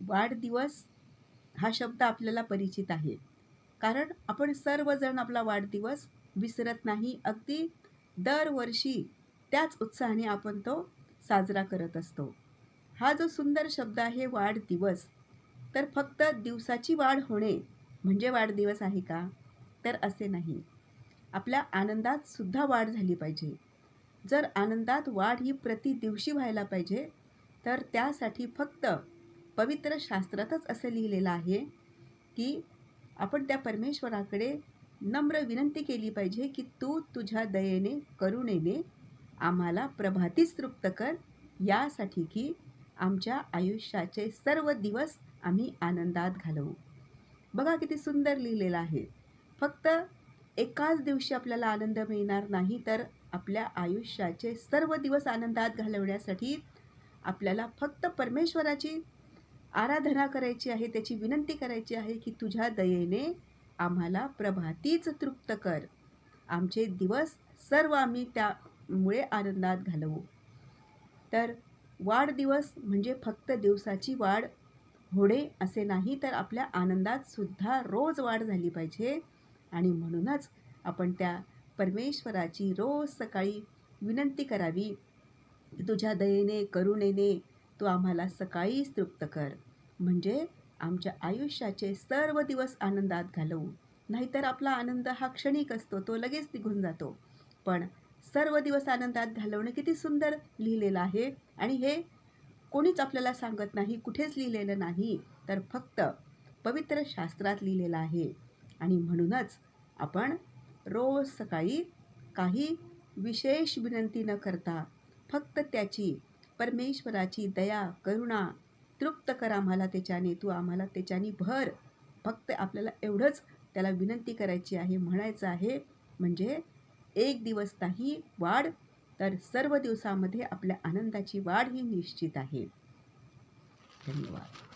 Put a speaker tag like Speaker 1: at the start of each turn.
Speaker 1: वाढदिवस हा शब्द आपल्याला परिचित आहे. कारण आपण सर्वजण आपला वाढदिवस विसरत नाही. अगदी दरवर्षी त्याच उत्साहाने आपण तो साजरा करत असतो. हा जो सुंदर शब्द आहे वाढदिवस, तर फक्त दिवसाची वाढ होणे म्हणजे वाढदिवस आहे का? तर असे नाही. आपल्या आनंदात सुद्धा वाढ झाली पाहिजे. जर आनंदात वाढ ही प्रति दिवशी व्हायला पाहिजे, तर त्यासाठी फक्त पवित्र शास्त्रातच असं लिहिलेलं आहे, की आपण त्या परमेश्वराकडे नम्र विनंती केली पाहिजे, की तू तुझ्या दयेने, करुणेने आम्हाला प्रभातीच तृप्त कर, यासाठी की आमच्या आयुष्याचे सर्व दिवस आम्ही आनंदात घालवू. बघा किती सुंदर लिहिलेलं आहे. फक्त एकाच दिवशी आपल्याला आनंद मिळणार नाही, तर आपल्या आयुष्याचे सर्व दिवस आनंदात घालवण्यासाठी आपल्याला फक्त परमेश्वराची आराधना करायची आहे, त्याची विनंती करायची आहे, की तुझ्या दयेने आम्हाला प्रभातीच तृप्त कर. आमचे दिवस सर्व आम्ही त्यामुळे आनंदात घालवू. तर वाढदिवस म्हणजे फक्त दिवसाची वाढ होणे असे नाही, तर आपल्या आनंदात सुद्धा रोज वाढ झाली पाहिजे. आणि म्हणूनच आपण त्या परमेश्वराची रोज सकाळी विनंती करावी, की तुझ्या दयेने, करुणेने तू आम्हाला सकाळीच तृप्त कर. म्हणजे आमच्या आयुष्याचे सर्व दिवस आनंदात घालवू. नाहीतर आपला आनंद हा क्षणिक असतो, तो लगेच निघून जातो. पण सर्व दिवस आनंदात घालवणं किती सुंदर लिहिलेलं आहे. आणि हे कोणीच आपल्याला सांगत नाही, कुठेच लिहिलेलं नाही, तर फक्त पवित्र शास्त्रात लिहिलेलं आहे. आणि म्हणूनच आपण रोज सकाळी काही विशेष विनंती न करता फक्त त्याची, परमेश्वराची दया, करुणा, तृप्त कर आम्हाला त्याच्याने, तू आम्हाला त्याच्याने भर. फक्त आपल्याला एवढंच त्याला विनंती करायची आहे, म्हणायचं आहे. म्हणजे एक दिवस नाही वाढ, तर सर्व दिवसामध्ये आपल्या आनंदाची वाढ ही निश्चित आहे. धन्यवाद.